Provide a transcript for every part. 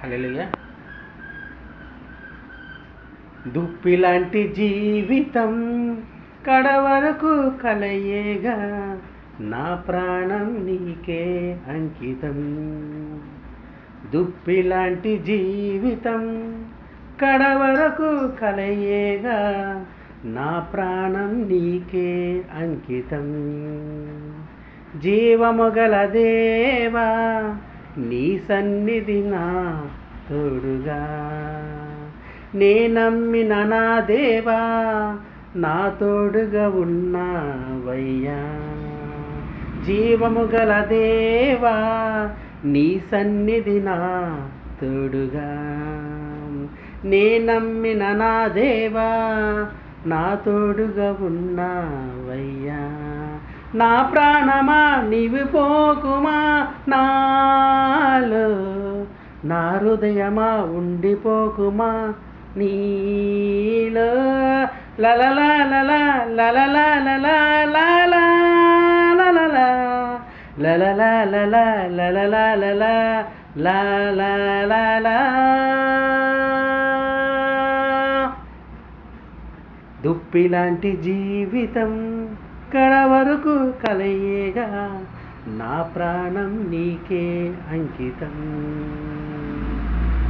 హల్లెలూయా. దుప్పిలాంటి జీవితం కడవరకు కలయేగా, నా ప్రాణం నీకే అంకితం. దుప్పిలాంటి జీవితం కడవరకు కలయేగా, నా ప్రాణం నీకే అంకితం. జీవముగల దేవా, నీ సన్నిధి నా తోడుగా, నే నమ్మిన నా దేవా, నా తోడుగా ఉన్నావయ్యా. జీవముగల దేవా, నీ సన్నిధి నా తోడుగా, నే నమ్మిన నా దేవా, నా తోడుగా ఉన్నావయ్యా. నా ప్రాణమా నీవు పోకుమా నాలో, నా హృదయమా ఉండిపోకుమా నీలో. లలలా లలా లలలా లలా లలా లలలా లలలా లలా లలలా లలా లలా లలా. దుప్పిలాంటి జీవితం కడవరకు కలయేగా, నా ప్రాణం నీకే అంకితం.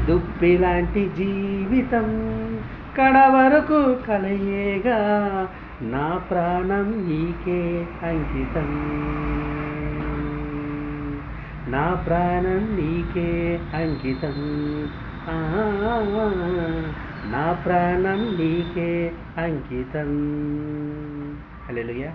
దుప్పిలాంటి జీవితం కడవరకు కలయేగా, నా ప్రాణం నీకే అంకితం. నా ప్రాణం నీకే అంకితం. నా ప్రాణం నీకే అంకితం. హల్లెలూయా.